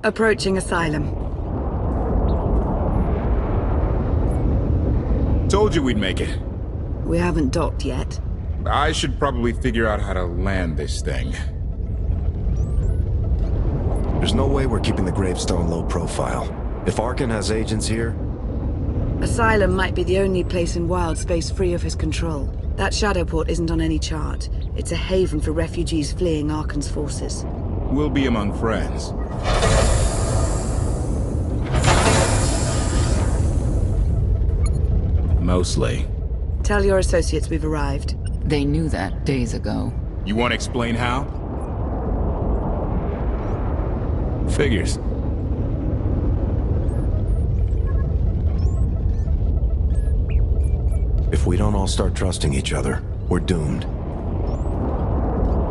Approaching Asylum. Told you we'd make it. We haven't docked yet. I should probably figure out how to land this thing. There's no way we're keeping the gravestone low profile. If Arkan has agents here... Asylum might be the only place in wild space free of his control. That Shadowport isn't on any chart. It's a haven for refugees fleeing Arkan's forces. We'll be among friends. Mostly. Tell your associates we've arrived. They knew that days ago. You want to explain how? Figures. If we don't all start trusting each other, we're doomed.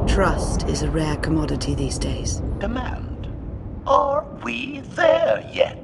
Trust is a rare commodity these days. Command. Are we there yet?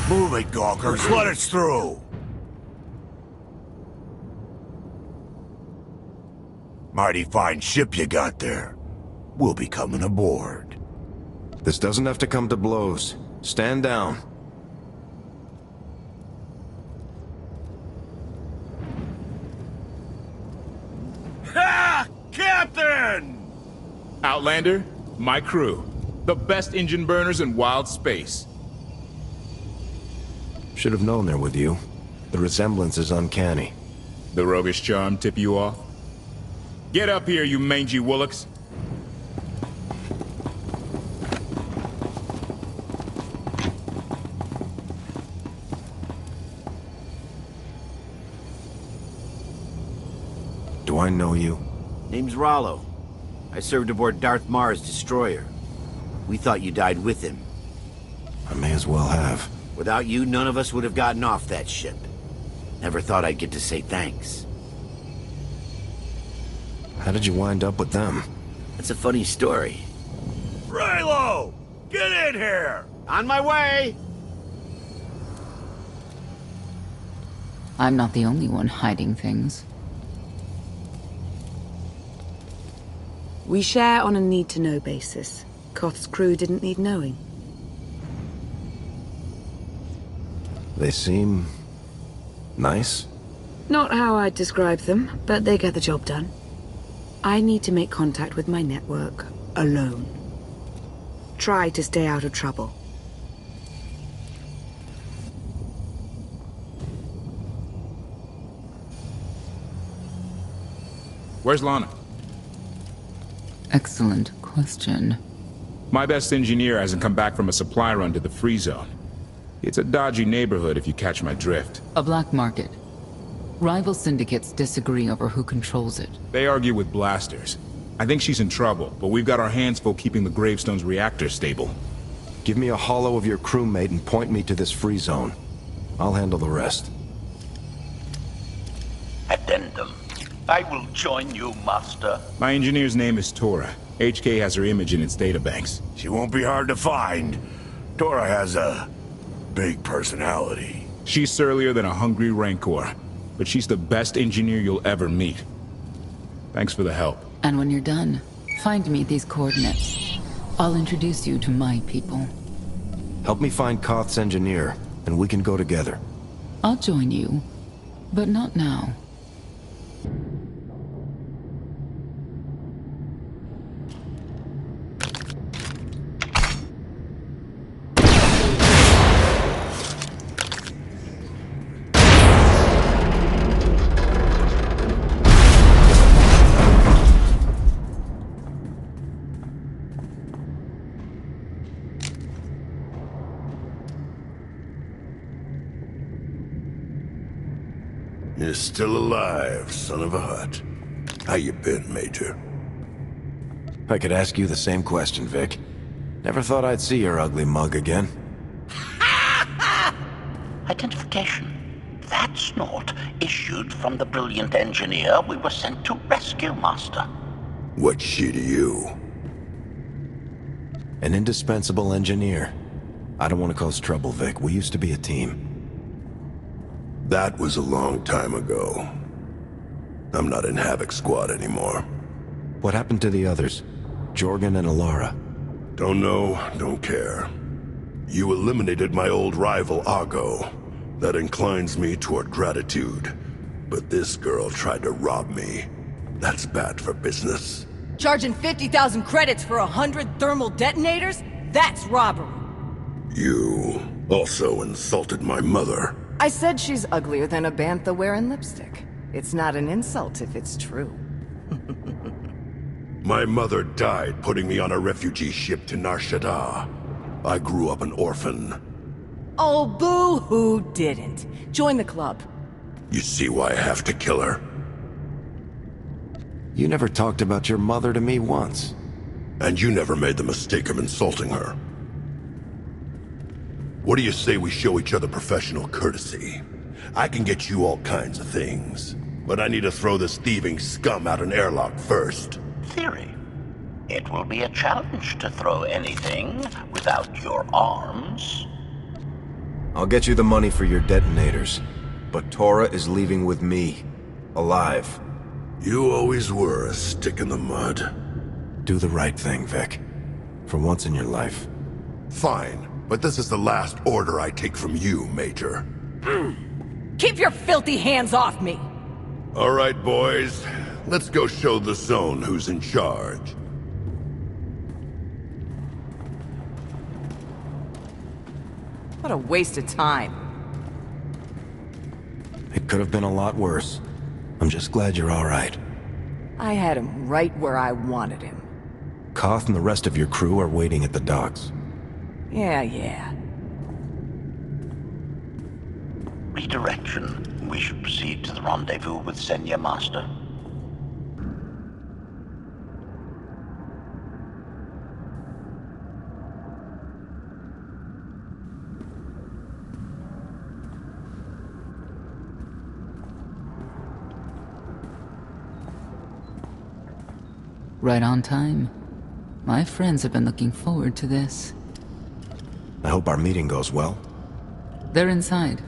Move it, Gawkers. Let us through. Mighty fine ship you got there. We'll be coming aboard. This doesn't have to come to blows. Stand down. Ha! Captain! Outlander, my crew. The best engine burners in wild space. Should have known they're with you. The resemblance is uncanny. The roguish charm tip you off? Get up here, you mangy woolocks. Do I know you? Name's Rollo. I served aboard Darth Marr's destroyer. We thought you died with him. I may as well have. Without you, none of us would have gotten off that ship. Never thought I'd get to say thanks. How did you wind up with them? That's a funny story. Raylo! Get in here! On my way! I'm not the only one hiding things. We share on a need-to-know basis. Koth's crew didn't need knowing. They seem... nice? Not how I'd describe them, but they get the job done. I need to make contact with my network, alone. Try to stay out of trouble. Where's Lana? Excellent question. My best engineer hasn't come back from a supply run to the free zone. It's a dodgy neighborhood if you catch my drift. A black market. Rival syndicates disagree over who controls it. They argue with blasters. I think she's in trouble, but we've got our hands full keeping the Gravestone's reactor stable. Give me a holo of your crewmate and point me to this free zone. I'll handle the rest. Addendum. I will join you, Master. My engineer's name is Tora. HK has her image in its databanks. She won't be hard to find. Tora has a big personality. She's surlier than a hungry rancor, but she's the best engineer you'll ever meet. Thanks for the help. And when you're done, find me these coordinates. I'll introduce you to my people. Help me find Koth's engineer, and we can go together. I'll join you, but not now. You're still alive, son of a hut. How you been, Major? I could ask you the same question, Vic. Never thought I'd see your ugly mug again. Identification. That snort issued from the brilliant engineer we were sent to rescue, Master. What's she to you? An indispensable engineer. I don't want to cause trouble, Vic. We used to be a team. That was a long time ago. I'm not in Havoc Squad anymore. What happened to the others? Jorgen and Alara? Don't know, don't care. You eliminated my old rival, Argo. That inclines me toward gratitude. But this girl tried to rob me. That's bad for business. Charging 50,000 credits for 100 thermal detonators? That's robbery. You also insulted my mother. I said she's uglier than a bantha wearing lipstick. It's not an insult if it's true. My mother died putting me on a refugee ship to Nar Shaddaa. I grew up an orphan. Oh, boo-hoo didn't. Join the club. You see why I have to kill her? You never talked about your mother to me once. And you never made the mistake of insulting her. What do you say we show each other professional courtesy? I can get you all kinds of things, but I need to throw this thieving scum out an airlock first. Theory. It will be a challenge to throw anything without your arms. I'll get you the money for your detonators, but Tora is leaving with me. Alive. You always were a stick in the mud. Do the right thing, Vic. For once in your life. Fine, but this is the last order I take from you, Major. Keep your filthy hands off me! All right, boys. Let's go show the zone who's in charge. What a waste of time. It could have been a lot worse. I'm just glad you're all right. I had him right where I wanted him. Koth and the rest of your crew are waiting at the docks. Yeah. Redirection. We should proceed to the rendezvous with Senya, Master. Right on time. My friends have been looking forward to this. I hope our meeting goes well. They're inside.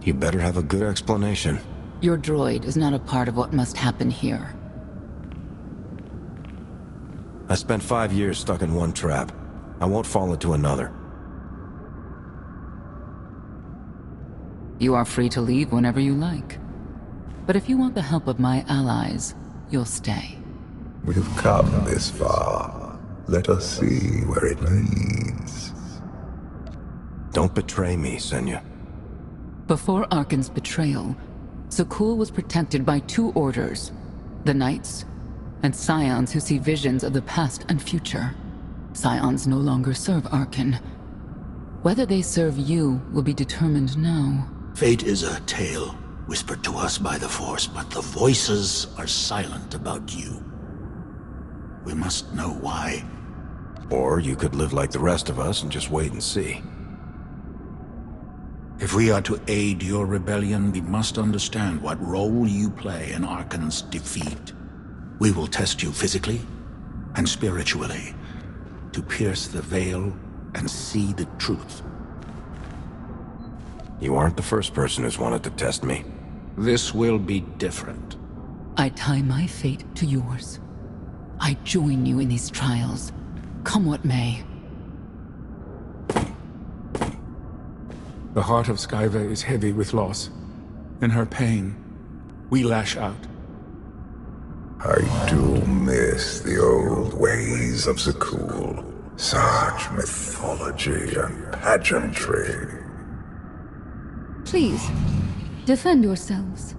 You better have a good explanation. Your droid is not a part of what must happen here. I spent 5 years stuck in one trap. I won't fall into another. You are free to leave whenever you like. But if you want the help of my allies, you'll stay. We've come this far. Let us see where it leads. Don't betray me, Senya. Before Arkan's betrayal, Zakul was protected by two orders, the Knights, and Scions who see visions of the past and future. Scions no longer serve Arkan. Whether they serve you will be determined now. Fate is a tale whispered to us by the Force, but the voices are silent about you. We must know why. Or you could live like the rest of us and just wait and see. If we are to aid your rebellion, we must understand what role you play in Arkan's defeat. We will test you physically and spiritually to pierce the veil and see the truth. You aren't the first person who's wanted to test me. This will be different. I tie my fate to yours. I join you in these trials, come what may. The heart of Skyva is heavy with loss. In her pain, we lash out. I do miss the old ways of Zakul. Such mythology and pageantry. Please, defend yourselves.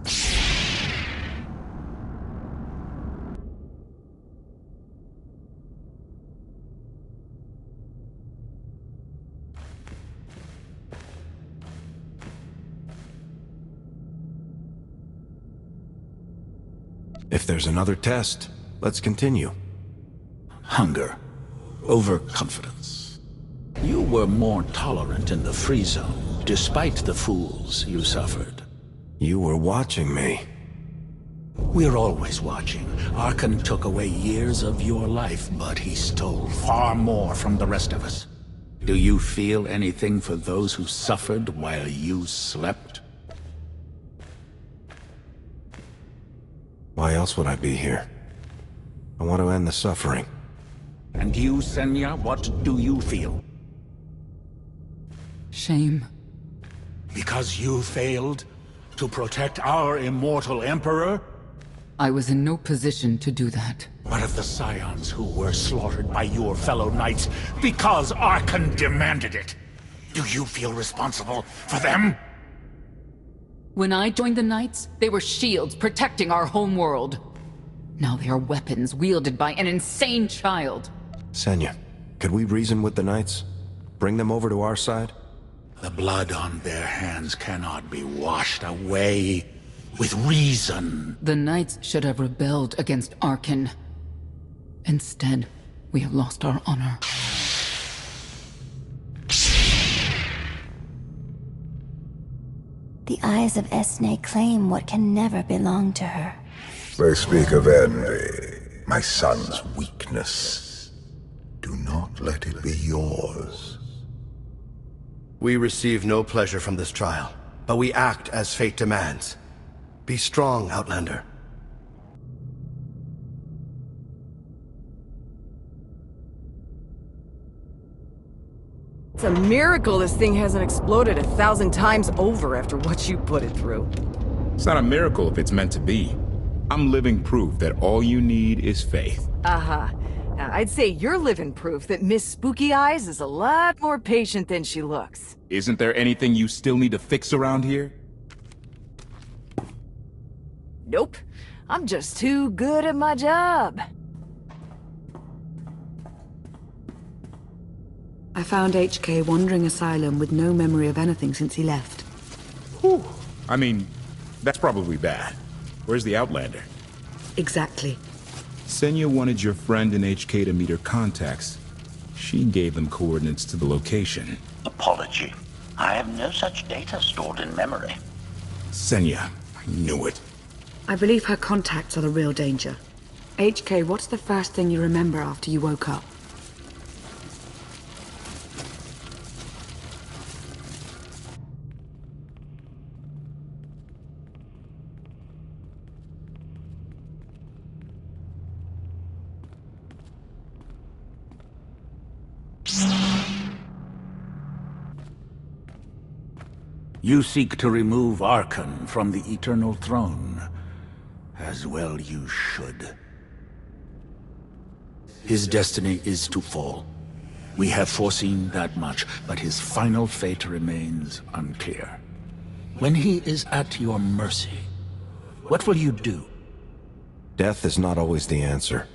If there's another test, let's continue. Hunger. Overconfidence. You were more tolerant in the free zone, despite the fools you suffered. You were watching me. We're always watching. Arkan took away years of your life, but he stole far more from the rest of us. Do you feel anything for those who suffered while you slept? Why else would I be here? I want to end the suffering. And you, Senya, what do you feel? Shame. Because you failed to protect our immortal Emperor? I was in no position to do that. What of the Scions who were slaughtered by your fellow Knights because Arkan demanded it? Do you feel responsible for them? When I joined the Knights, they were shields protecting our homeworld. Now they are weapons wielded by an insane child. Senya, could we reason with the Knights? Bring them over to our side? The blood on their hands cannot be washed away with reason. The Knights should have rebelled against Arkan. Instead, we have lost our honor. The eyes of Esne claim what can never belong to her. They speak of envy, my son's weakness. Do not let it be yours. We receive no pleasure from this trial, but we act as fate demands. Be strong, Outlander. It's a miracle this thing hasn't exploded 1,000 times over after what you put it through. It's not a miracle if it's meant to be. I'm living proof that all you need is faith. Uh-huh. Now, I'd say you're living proof that Miss Spooky Eyes is a lot more patient than she looks. Isn't there anything you still need to fix around here? Nope. I'm just too good at my job. I found HK wandering Asylum with no memory of anything since he left. Whew. I mean, that's probably bad. Where's the Outlander? Exactly. Senya wanted your friend in HK to meet her contacts. She gave them coordinates to the location. Apology. I have no such data stored in memory. Senya, I knew it. I believe her contacts are the real danger. HK, what's the first thing you remember after you woke up? You seek to remove Arkan from the Eternal Throne. As well you should. His destiny is to fall. We have foreseen that much, but his final fate remains unclear. When he is at your mercy, what will you do? Death is not always the answer.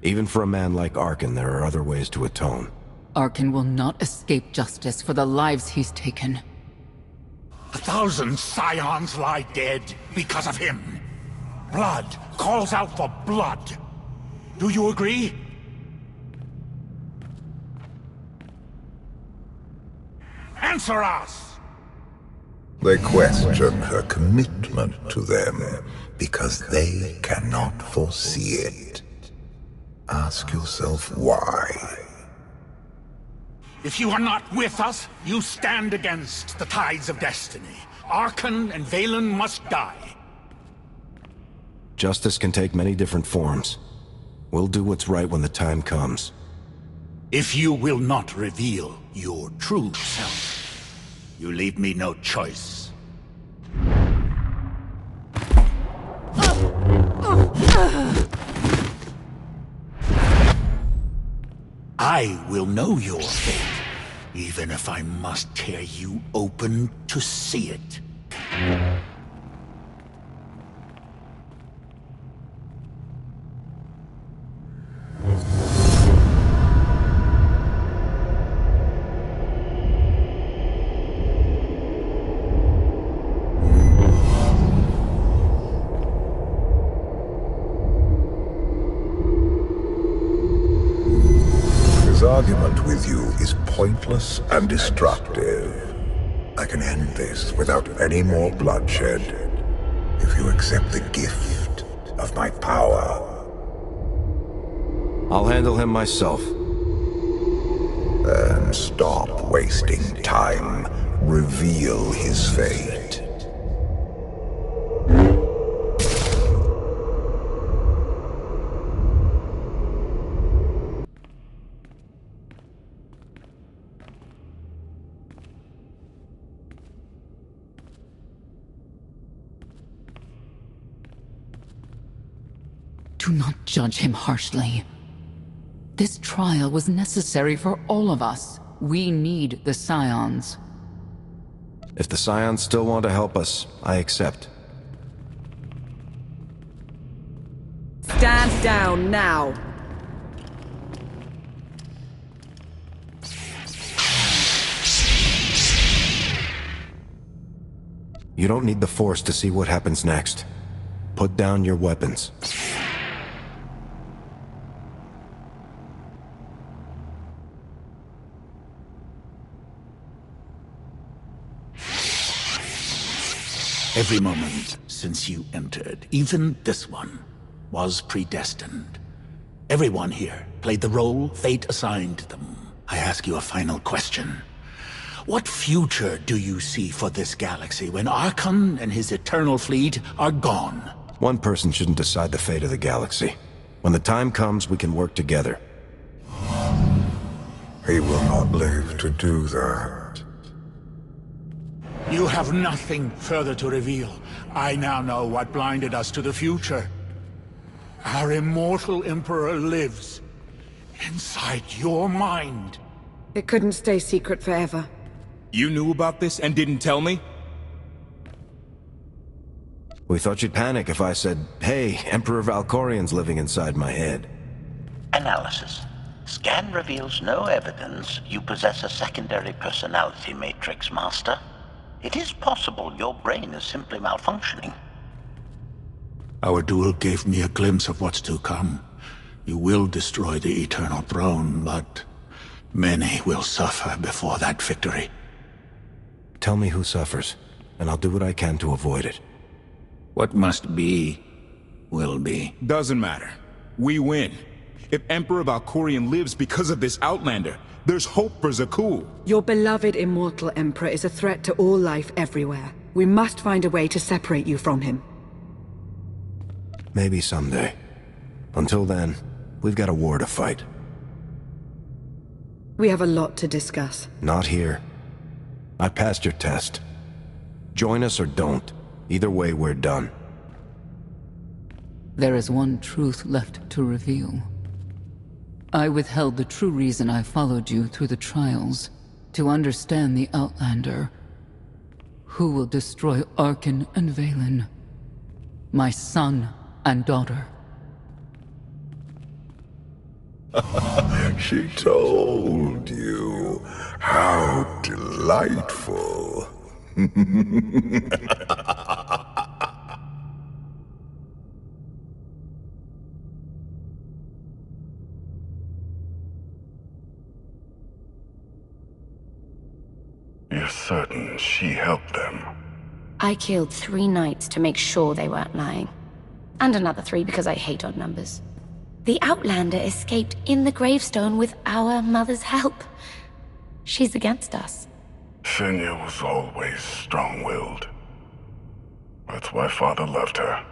Even for a man like Arkin, there are other ways to atone. Arkin will not escape justice for the lives he's taken. 1,000 Scions lie dead because of him. Blood calls out for blood. Do you agree? Answer us! They question her commitment to them because they cannot foresee it. Ask yourself why. If you are not with us, you stand against the tides of destiny. Arkan and Valen must die. Justice can take many different forms. We'll do what's right when the time comes. If you will not reveal your true self, you leave me no choice. I will know your fate, even if I must tear you open to see it. His argument with you is pointless and destructive. I can end this without any more bloodshed if you accept the gift of my power. I'll handle him myself. Then stop wasting time. Reveal his fate. Do not judge him harshly. This trial was necessary for all of us. We need the Scions. If the Scions still want to help us, I accept. Stand down now. You don't need the Force to see what happens next. Put down your weapons. Every moment since you entered, even this one, was predestined. Everyone here played the role fate assigned them. I ask you a final question. What future do you see for this galaxy when Archon and his eternal fleet are gone? One person shouldn't decide the fate of the galaxy. When the time comes, we can work together. He will not live to do that. You have nothing further to reveal. I now know what blinded us to the future. Our immortal Emperor lives inside your mind. It couldn't stay secret forever. You knew about this and didn't tell me? We thought you'd panic if I said, hey, Emperor Valkorian's living inside my head. Analysis. Scan reveals no evidence you possess a secondary personality matrix, Master. It is possible your brain is simply malfunctioning. Our duel gave me a glimpse of what's to come. You will destroy the Eternal Throne, but many will suffer before that victory. Tell me who suffers, and I'll do what I can to avoid it. What must be, will be. Doesn't matter. We win. If Emperor Valkorian lives because of this Outlander, there's hope for Zakul. Your beloved immortal Emperor is a threat to all life everywhere. We must find a way to separate you from him. Maybe someday. Until then, we've got a war to fight. We have a lot to discuss. Not here. I passed your test. Join us or don't. Either way, we're done. There is one truth left to reveal. I withheld the true reason I followed you through the trials, to understand the Outlander, who will destroy Arkin and Valen, my son and daughter. She told you. How delightful. You're certain she helped them? I killed 3 knights to make sure they weren't lying. And another 3 because I hate odd numbers. The Outlander escaped in the gravestone with our mother's help. She's against us. Senya was always strong-willed. That's why Father loved her.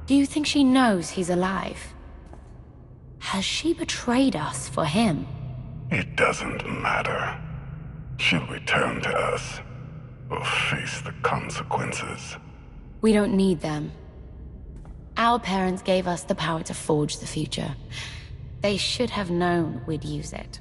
Do you think she knows he's alive? Has she betrayed us for him? It doesn't matter. She'll return to us, or face the consequences. We don't need them. Our parents gave us the power to forge the future. They should have known we'd use it.